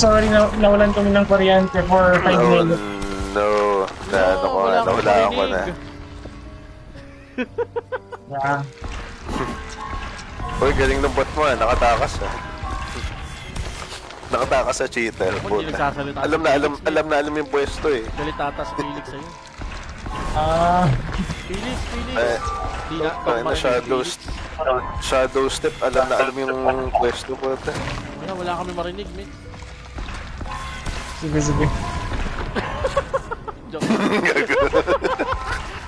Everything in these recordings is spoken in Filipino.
sorry na nawalan kami ng kuryente for 5 Oh minutes. no. Nawala ako na. Yeah. Uy, galing ng bot mo nakatakas Nakatakas sa cheater. Ako hindi nagsasalita. Alam yung pwesto eh. Galit tatas Felix sa'yo. Felix. Di na, Na shadow step, alam yung pwesto po ito. Wala kami marinig, mate. Sige. Joke.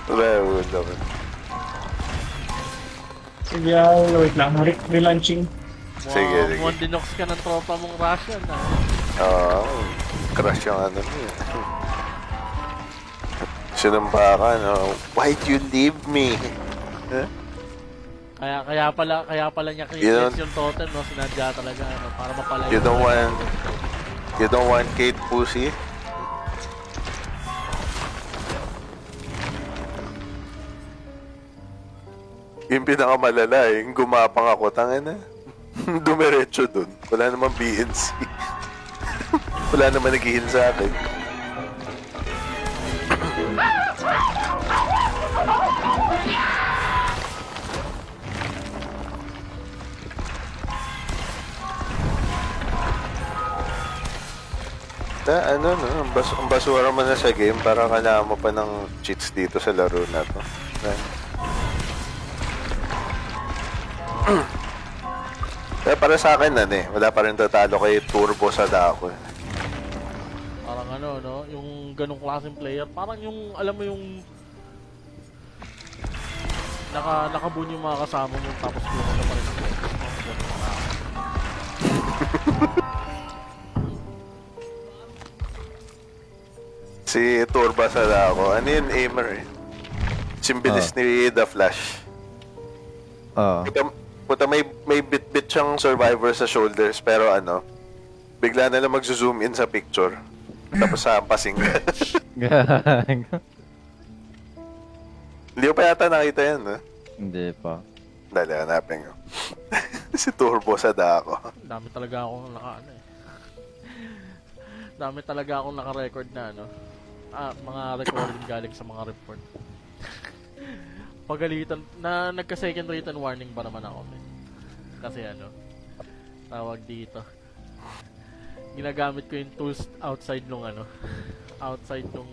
Wala. Sige, wait lang. Relaunching. Sige. Mondinox ka ng tropa mong Russian, ha? Crush yung ano niya. Sinumpa ka, no? Why'd you leave me? Huh? Kaya pala niya create yung totem, no? Sinadya talaga, ano, para mapalayo. You don't want Kate Pussy? Yung pinakamalala yung gumapang ako, tangina. Dumiretso dun. Wala namang BNC. Wala naman nag-heal sa akin. Ang basura mo na sa game para kailangan mo pa ng cheats dito sa laro na to. Kaya para sa akin wala pa rin tatalo kay Turbo sa Dako. Parang ano, no? Yung ganong klaseng player, parang yung, alam mo yung nakabun yung mga kasama mo tapos yung ano pa rin ang Si Turbo sa Dako, ano yun, aimer eh. Simbilis ni The Flash. Puta may bit-bit siyang survivor sa shoulders pero bigla na lang mag-zoom in sa picture. Tapos hampasin ka. Hindi ko pa yata nakita yan, ha? Hindi pa. Dali, hanapin ko. Si Turbo sa Dako. Dami talaga akong Dami talaga akong naka-record na mga recording galing sa mga report. Pagalitan na nagka-second written warning pa naman ako, man. Kasi tawag dito. Ginagamit ko yung tools outside nung outside nung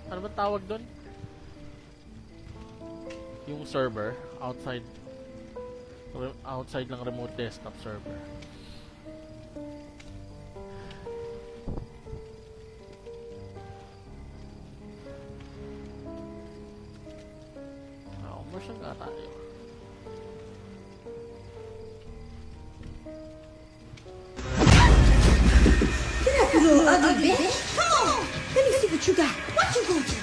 ano ba tawag doon? Yung server outside ng remote desktop server. Commercial nga tayo. Get up, you little ugly bitch! Come on! Let me see what you got. What you gonna do?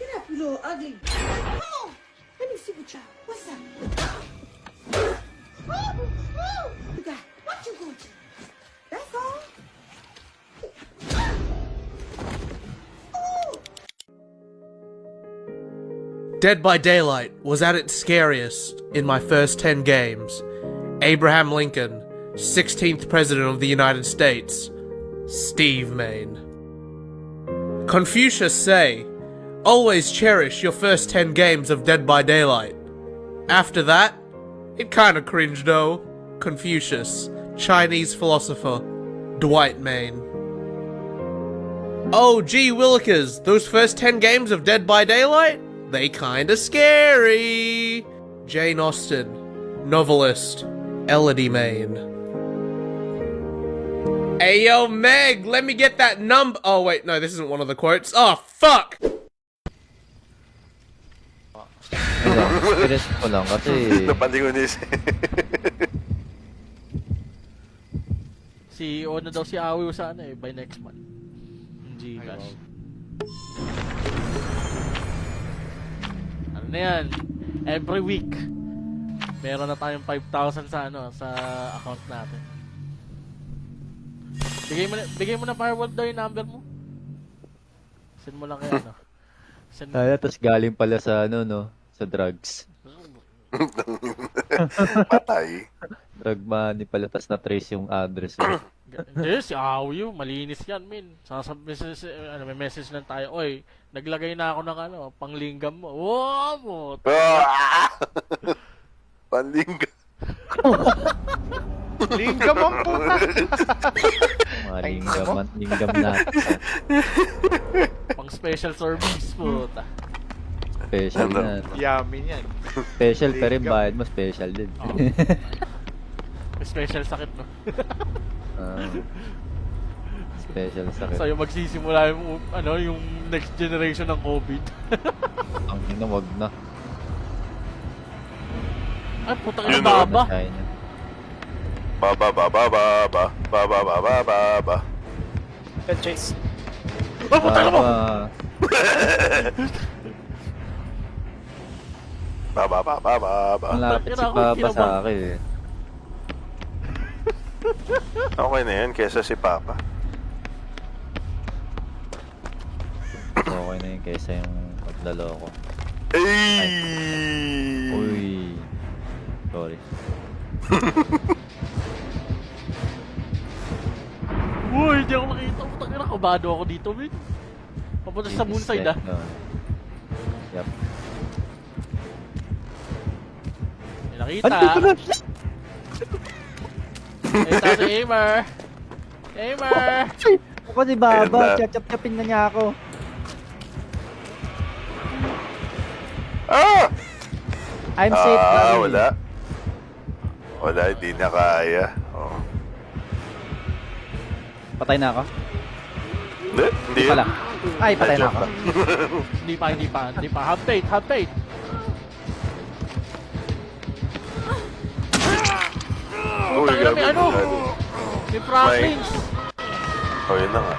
Get up, you little ugly bitch! Come on! Let me see what you got. What's up? You got what you gonna do? That's all. Dead by Daylight was at its scariest in my first 10 games. Abraham Lincoln, 16th President of the United States, Steve Main. Confucius say, always cherish your first 10 games of Dead by Daylight. After that, it kinda cringed though. Confucius, Chinese philosopher, Dwight Main. Oh gee willikers, those first 10 games of Dead by Daylight? They kinda scary. Jane Austen, novelist, Elodie Main. Hey yo Meg, let me get that number. Oh wait, no, this isn't one of the quotes. Oh fuck! Experience ko lang kasi Napalingunis. CEO na daw si Awi sa by next month. Gcash. Ano na yan? Every week meron na tayong 5,000 sa sa account natin. Bigay mo na Firewall daw yung number mo. Send mo lang kay ano. Send Tapos galing pala sa ano, no? Sa drugs. Patay. Drug money pala, tapos na-trace yung address. Hindi, si Aoyo, malinis yan, min. May message lang tayo, oy, naglagay na ako ng ano, panglinggam mo. Wow, mo. Ah! Panlingga. Lingga mo ang puta. Mga linggam natin. Pang special service, puta. Special Ano? na. Yamin yan. Special, pero yung bayad mo special din. Oh. May special sakit, no? Special sakit. Sa'yo magsisimula yung, ano, yung next generation ng COVID. Ang ina, wag na. Ay, putang Yun, ina baba. China. Ba. Chase. Oh, putang ina mo! Ba. Ang lapit si Papa sa akin eh. Okay na yan, kesa si Papa. Okay na yun kaysa yung paglaloko. Ay! Uy. Sorry. Uy, hindi ako makita. Putang ina, kabado ako dito, min. Papunta sa moonside, ah. No. Yup. May nakita. Ito si Aimer. Aimer! Ako si Ayan Baba, na. chachap-chapin na niya ako. Ah! I'm safe, buddy. Wala. Wala, hindi na kaya. Oh. Patay na ako? Hindi Pala. yan. Ay, patay na ako. Hindi pa. Have faith. Uy, Putang ina, may gabi ano? na. May Franklins. Oh, yun na nga.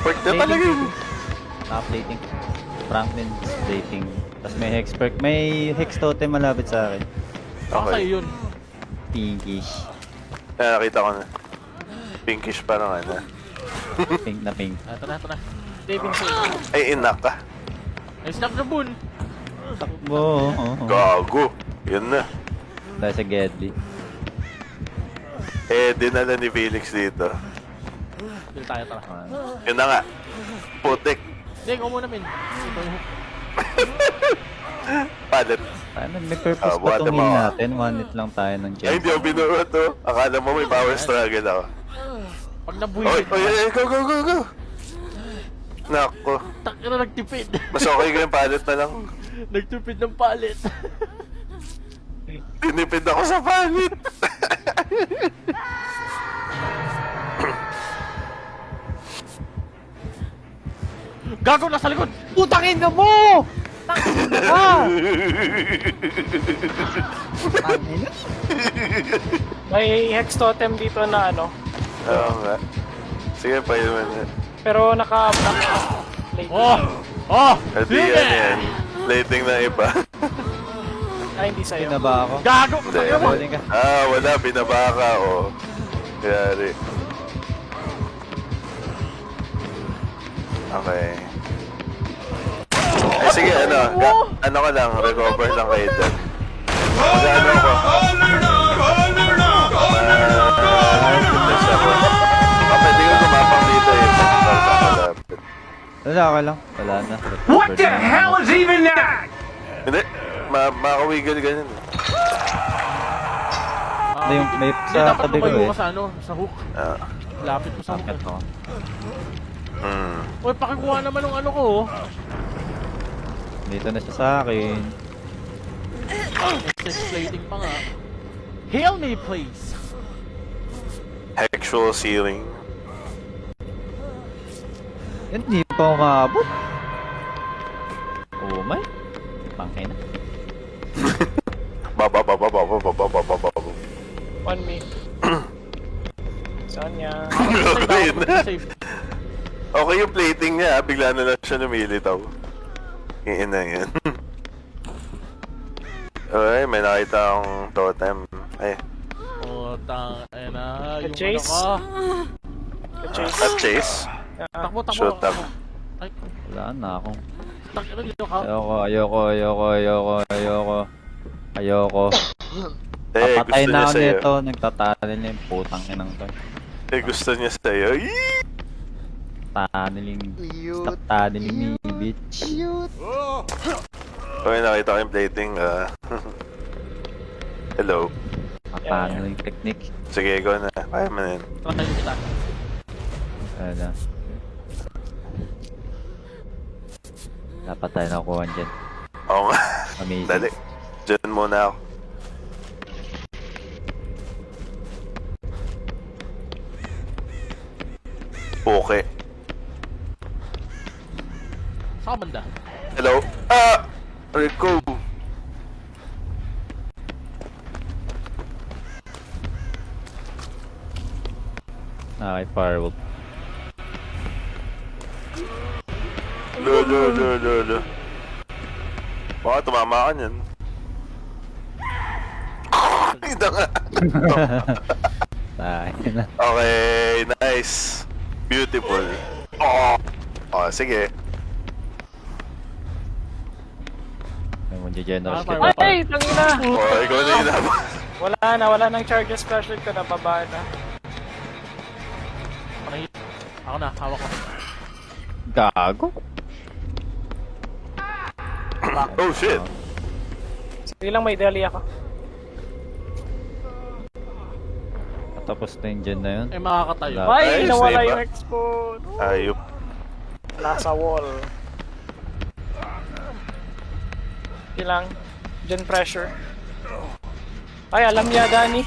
Work na talaga yun. Updating. Franklin's dating. Tapos may hex perk. May hex totem malapit sa akin. Baka Okay. sa'yo yun. Pinkish. Nakita ko na. Pinkish pa naman na. Pink na pink. Ito na. Ay, inak ka. Ay, snap na bun. Takbo. Gago. Yun na. Dahil sa Gedli. Dinala ni Felix dito. Dito tayo, tara. Yun na nga. Putik. Hindi, ikaw muna, min. Ito yung hook. Palit. Ano, may purpose ba buhatan itong mo, heal ah. natin? One hit lang tayo ng Ay, chest. hindi ako binuo to. Akala mo may power struggle ako. Pag Oy, nabuhisit go. Nako. takina nagtipid. Mas okay ko yung palit na lang. Nagtipid ng palit. Tinipid ako sa palit. Gago na sa likod! Putangin na mo! Ah! May hex totem dito na ano. Oo nga. Sige, pa yun na. Pero naka-block late. Oh! Oh! At di Sige! yan. Plating na iba. Ay, hindi sa'yo. Na ba ako? Gago! Takina mo! Rolling ka. Wala. Binaba ka, oh. Yari. Okay. Ay, sige, ano ko lang, recover lang kayo dyan. Mag-ano ko? Pwede ka gumapang dito eh. Malapit. Wala ka lang. Wala na. What the hell is even that? Hindi, makawiggle ganyan. May Hindi, sa dapat tabi ko lumayo eh. ka sa ano, sa hook. Ah. Lapit mo sa hook. Sakit ako. Uy, pakikuha naman ng ano ko, oh. Dito na siya sa akin. Excess plating pa nga. Heal me, please! Actual ceiling. Yan, hindi pa umabot. Oh my. Pangay na. Baba. 1 me. Saan niya? Ayun na. Save. Okay yung plating niya, bigla na lang siya lumilitaw. Yung ina yan. Okay, may nakita akong totem. Ay, Putang ina, yung Chase? ano ka. Chase. at chase. Takbo. Shoot up. Ay, Wala na akong... Takina dito ka. Ayoko. Eh, Papatay gusto na niya ako sa'yo. nito. Nagtatalo na yung putang inang to. Eh, gusto niya sa'yo. Yee! Stop tunneling me, bitch. Okay, nakita ko yung plating. Hello. Tunneling technique. Sige, go na. Kaya mo na yun. Patay kita. Ano? Dapat tayo nakuha dyan. Oo nga. Amazing. Dali. Diyan muna ako. Okay. Saan ka banda? Hello? Rico. Kay Firewall. Lo. Baka tumama ka niyan. Ito nga. Tayo na. Okay, nice. Beautiful. Oh, sige. May mag-generous Ah, kita. Ay, tangina! Oh, ikaw na yun naman. Wala nang charges flashlight ko, nababa na. Ako na, hawak ko. Gago. Oh, shit. Sige lang, may deli ako. Tapos na yung gen na yun. Eh, makakatayo. Wala. Ay, Ayos, nawala diba? yung expo. Ayup. Wala sa wall. Sige lang. Gen pressure. Ay, alam niya, Danny.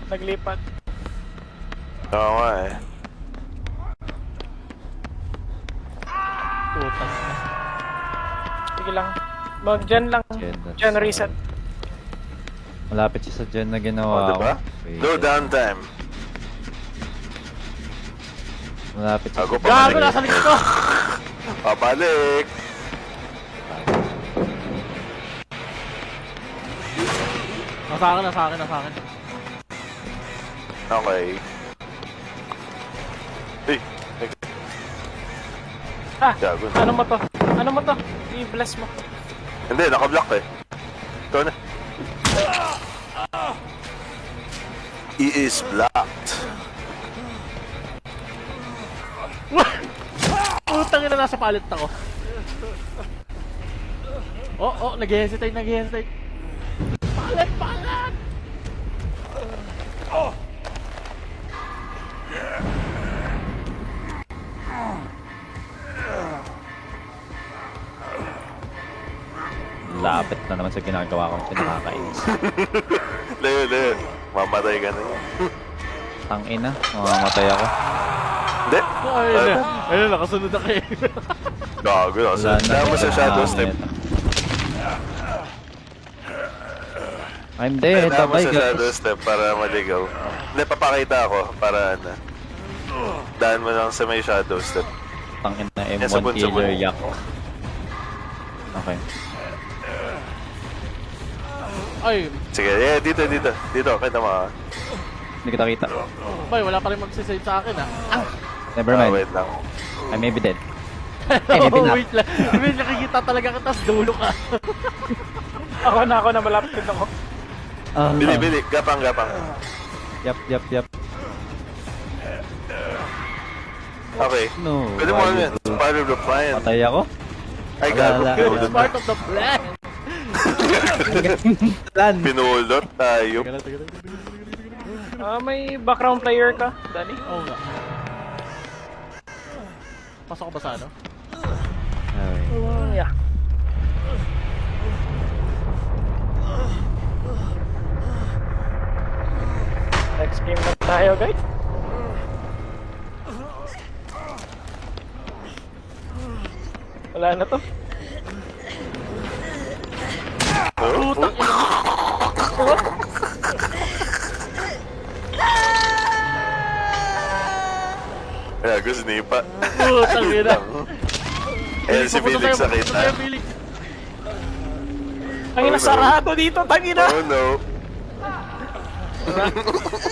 Naglipat. Oo nga eh. Putang. Sige lang. Mag-gen lang. Gen reset. Malapit siya sa gen na Oh, ginawa diba? ko. Wait. No downtime. Malapit siya Bago sa pa Gago, balik. nasa likod ko! Pabalik. Nasa akin. Okay. Hey. Gago. Ano mo to? I-bless mo. Hindi, naka-block eh. Ito na. He is blocked. Putang ina, nasa palit ako. Nag-hesitate. Palit! lapit na naman sa ginagawa ko. Pinakakainis. Layo. Mamatay ka na yan. Tangina, mamamatay ako. Hindi. Ayun, nakasunod na kayo. Gago. Wala mo sa shadow step. I'm dead, Wala mo tabay sa ka. shadow step para maligaw. Hindi, papakita ako para ano. Daan mo lang sa may shadow step. Tangina Yan sa M1 bunso mo. killer yak. Okay. Ay, Sige, dito. Dito, kita mo. Hindi kita kita. bay, wala pa rin magsisave sa akin ah. Never mind. Wait lang. I may be dead. maybe not. Wait lang. May nakikita talaga kita, tas dulo ka. Ako na malapit din ako. Bili. Gapang. Yup. Okay. No. Pwede mo ano yan. It's part of the plan. Patay ako? Ay, gago. Wala. It's part of the plan. Plan. Pinulot tayo. May background player ka, Danny? Oo nga. Pasok ko ba sa ano? Okay. Yeah. Next game na tayo, guys. Wala na to. Putang ina. Gago, snipa. Putang ina. Ayan si Felix sa Felix. kita. Tangina, sarado dito, tangina! Oh no.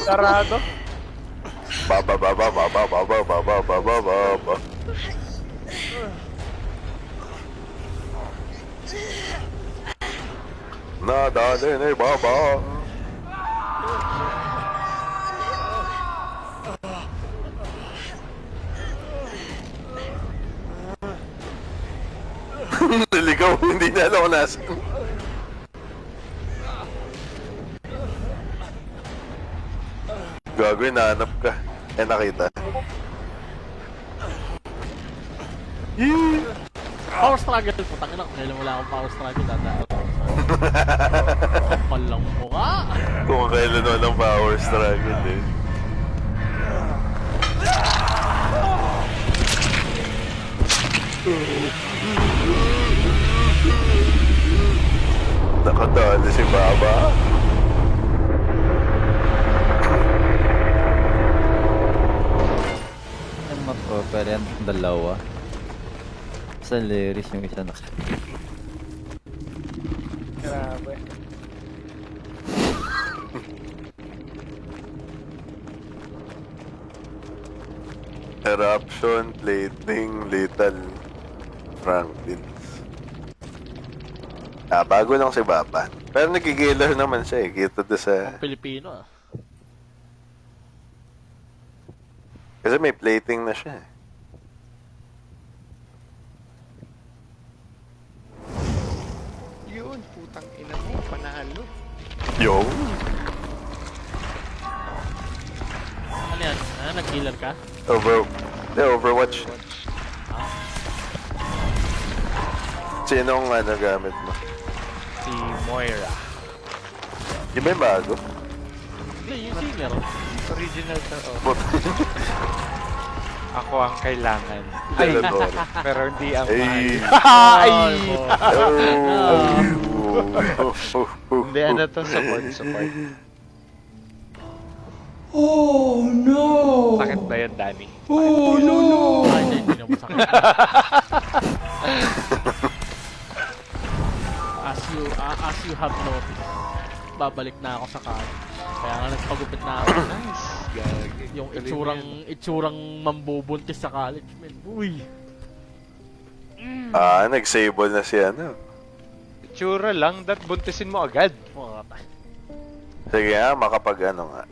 Sarado. Baba. Nadali na baba. Naligaw, hindi na alam kung nasa. Gago, hinahanap ka. Nakita. Yee! Power struggle. Putang ina, kailan wala akong power struggle. Dadaan ako. Kapal lang mukha. Kung kailan walang power struggle eh. Nakadali si Baba. Yung ma-proper yan, dalawa. Sa lyrics yung isa na. Grabe. Eruption, plating, lethal, Franklins. Bago lang si Baba. Pero nagigiller naman siya eh. Kita doon sa... Pilipino ah. Kasi may plating na siya eh. Yun, putang ina mo, panalo. Yo! Ano yan? Nag-healer ka? Overwatch. Sinong gamit mo? Si Moira. Yung ba yung bago? Hindi, yung singer. Original to. Oh. But, Ako ang kailangan. Ay! Pero hindi ang Ay! mahal. Ay! Hindi, ano to? Support. Sakit ba yun, Danny? Ay, hindi na masakit. As you have noticed, babalik na ako sa college. Kaya nga nagpagupit na ako. Nice. Gagi. Yung itsurang mambubuntis sa college, man. Uy! Nag-sable na si Itsura lang, that buntisin mo agad. Sige nga, makapag nga.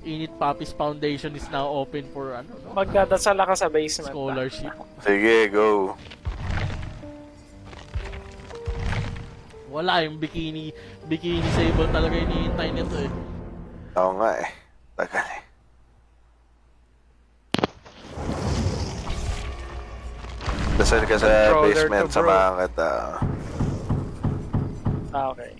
Init Puppies Foundation is now open for Magdadasal ka sa basement. scholarship. Sige, go. Wala yung bikini sable talaga hinihintay nito eh. Oo nga eh. Tagal eh. Dasal ka sa Controller basement to sa bro. mga kata. Okay.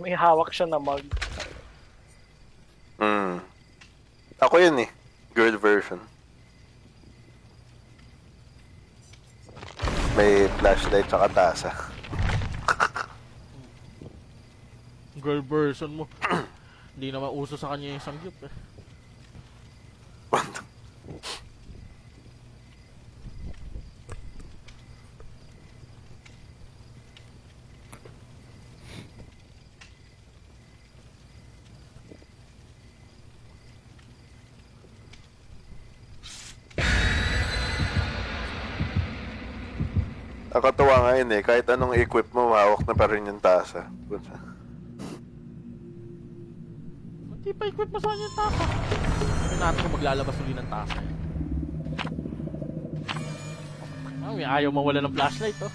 May hawak siya na mug. Ako yun eh. Girl version. May flashlight sa tasa. Girl version mo. Hindi naman uso sa kanya yung sangyup eh. Nakatuwa nga yun eh. Kahit anong equip mo, hawak na pa rin yung tasa. Hindi pa equip mo sa kanya yung tasa. Hindi natin kung maglalabas uli ng tasa. May ayaw mawala ng flashlight oh.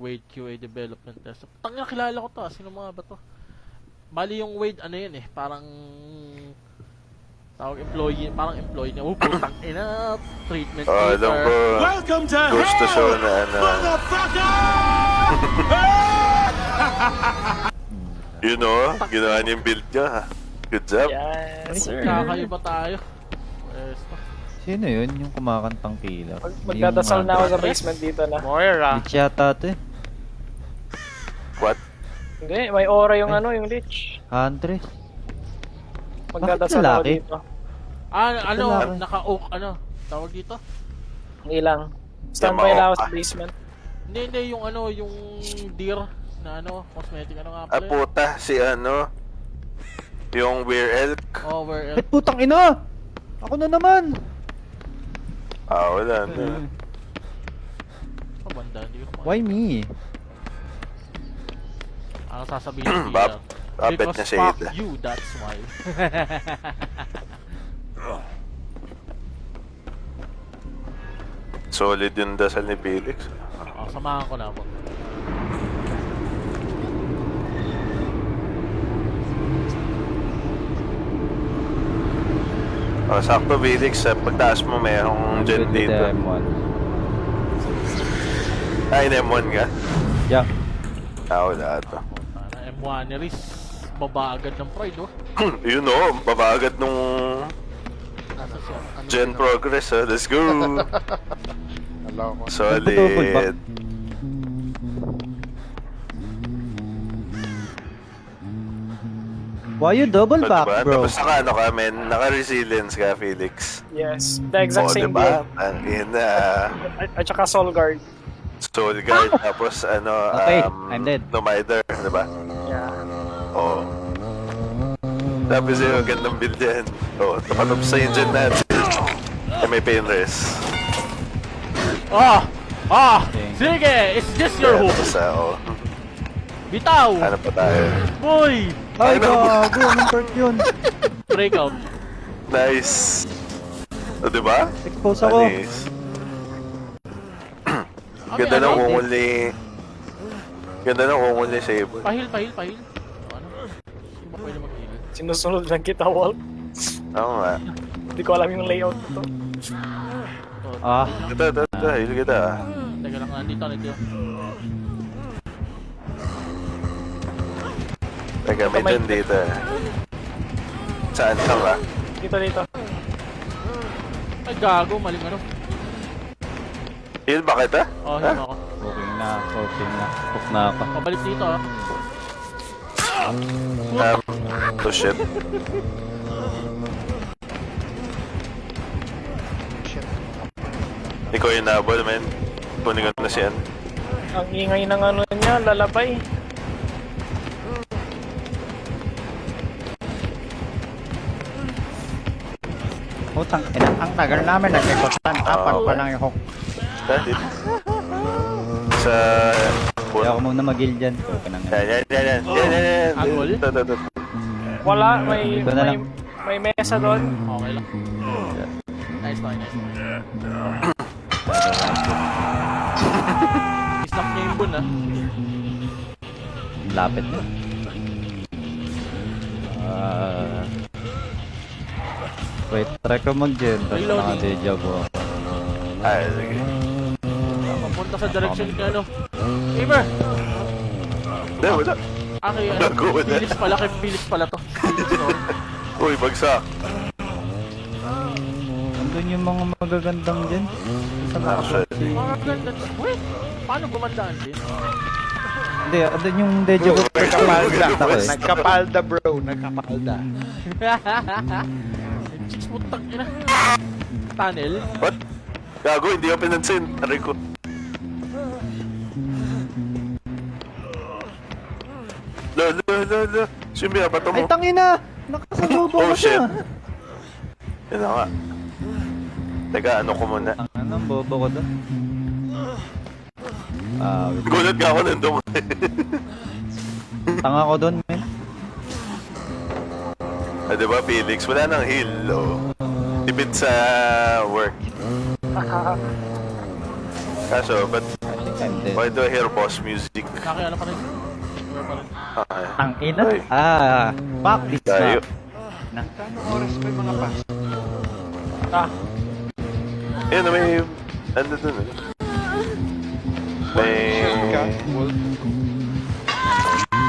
Wade QA development test. Tangina, kilala ko to. Sino mga ba to? Bali yung Wade, ano yun eh. Parang employee niya. Oh, putang ina. Treatment Alam ko. Welcome to Gusto show na You know, ginawa niya yung build niya ha. Good job. Yes, sir. Kakaiba tayo. Pwesto. Sino yun? Yung kumakantang killer? Magdadasal na ako sa basement dito na. Moira. Lich yata ito eh. What? Hindi, may aura yung yung leech. Huntress. Magdadasal ako lalaki? dito. Ano, Lalaki. naka-oak, ano, tawag dito? Ilang. Standby Yung lang ako mga sa basement. Hindi, yung ano, yung deer na ano, cosmetic, ano nga Ah, pala yun? puta, si ano, yung Weir Elk. Oh, where Eh, putang ina! Ako na naman! Ah, wala na. Oh, banda, hindi ko naman. Why me? Ano sasabihin ni Bab, babet Because na si fuck Ida. you, that's why. Solid yung dasal ni Felix. Oh, samahan ko na ako. Oh, sakto Felix, pagtaas mo mayroong jet Good with dito. the M1. Ay, M1 ka? Yeah. Ah, wala ito. M1eries, baba agad ng pride, oh. Yun o, babagad nung Nasa siya. Ano Gen Progress, ha? Let's go! Alam ko. Double back. Solid. Why you double So, back, diba? bro? Tapos naka ano ka, men, naka-resilience ka, Felix. Yes. The exact Oh, same diba? build. Ang ina. At saka Soul Guard. Soul Guard, tapos ano, Okay, I'm dead. Nomider, diba? Yeah. Oo. Tapos yung gandang build yan. Oo, tapos sa engine natin. Eh, may pain rest. Sige, it's just your hope. Tapos, oo. Bitaw! Ano pa tayo? Boy! Ay, gago! Anong perk yun? Breakout. Nice! O, diba? Expose ako. Nice. Ganda ng unguli. Ganda ng unguli Sable. Pahil. Ano? Hindi ba pwede mag-heal? Sinusunod lang kita, Walt. Oo nga. Hindi ko alam yung layout nito. Ah, Ito, heal kita. Teka lang, nandito. Teka, may dyan dito. Saan ka ba? Dito. Ay, gago, maling ano. Heal ba kita? Oh, heal ako. okay na. Hook na ako. Pabalik dito, ah. Oh shit. Ikaw yung nabol, man. Kunin ko na siyan. Ang ingay ng ano niya, lalabay. Putang ina. Ang tagal namin nag-ikotan. Tapan pa lang yung hook. Dahil. Sa... Kaya ako muna mag-heal dyan. Okay na nga. Yan. Angle? Ito. Wala, may Ito na lang. may mesa doon. Okay lang. Nice. Snap niya yung bun, ah. Lapit na. Wait, try ko mag-gen. Tapos Reloading. naka-deja vu ako. Ay, sige. Papunta sa direction ni ano. Gamer! Hindi, wala. Kay ano. Gago na. Felix pala to. Felix, no? Uy, bagsak. Andun yung mga magagandang dyan. Sa Actually. Mga ganda. Wait! Paano gumandaan din? Hindi, andun yung deja vu. Nagkapalda. Ako eh. Nagkapalda, bro. Nagkapalda. Chicks putang ina. Tunnel? What? Gago, hindi ako pinansin. Aray ko. Lo. Simbi, bato mo. Ay, tangina! Nakasalubo Oh, ko shit. siya. Yan na nga. Teka, ano ko muna. Ano, bobo ko doon. Gulat ka ako nandun. Tanga ko doon, men. Ah, diba, Felix? Wala nang heal, oh. Tipid sa work. Kaso, but I think I'm dead. why do I hear boss music? Ano pa rin? Wala pa rin. Okay. Ang ina? Ay. Fuck this Tayo. map. Kano oras ba yung mga pass? Yun, may... Ano dun, eh? May... Shield ka? Wolf?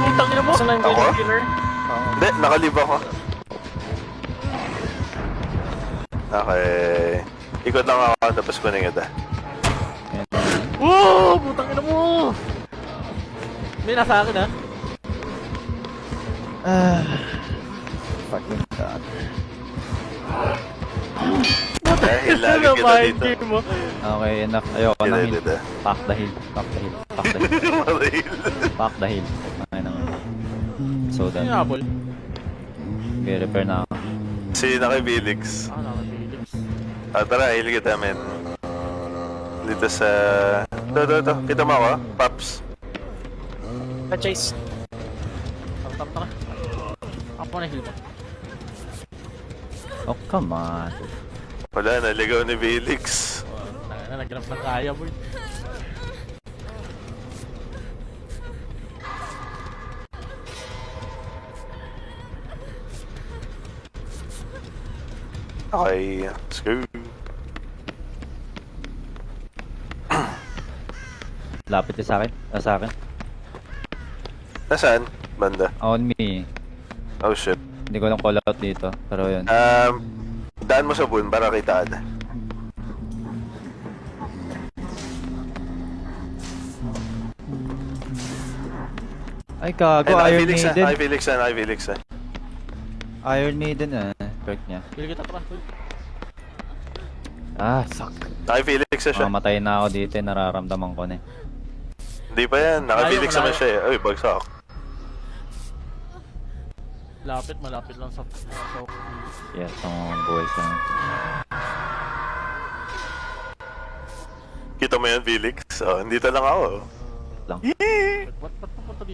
Putang ina mo! Saan na yung Ako? killer? Hindi, nakalib ako. Okay. Ikot lang ako, tapos kunin kita. Oh! Putang ina mo! May nasa akin, ha? fucking god. Dahil lagi kita Mind dito. game mo. Okay, enough. Ayoko na heal. Dito. Pack the heal. Pack the heal. Pack the heal. Maril. Pack the heal. Okay na. So done. Hinabol. Okay, repair na ako. Si na kay Felix. Nakabilis. Tara, heal kita, men. Dito sa... Ito. Kita mo ako, Paps. Na-chase. Tara. Ako na heal mo. Oh, come on. Wala, naligaw ni Felix. Nag-grab ng kaya mo yun. Okay, let's go. Lapit ka sa akin. Sa akin. Nasaan? Banda. On me. Oh shit. Hindi ko lang call out dito. Pero yun. Daan mo sa boon para kita na. Ay, gago. Ay, Iron Felix na. Maiden. Ay, Felix na. Ay, Felix na. Iron Maiden perk niya. Heal kita, tara. Ah, suck. Ay, Felix na siya. Mamatay na ako dito. Nararamdaman ko na eh. Hindi pa yan. Naka-Felix Malayo, naman siya eh. Uy, bagsak. Malapit lang sa... Yes, ang boys na. Kita mo yan, Felix? Oh, dito lang ako. Lang.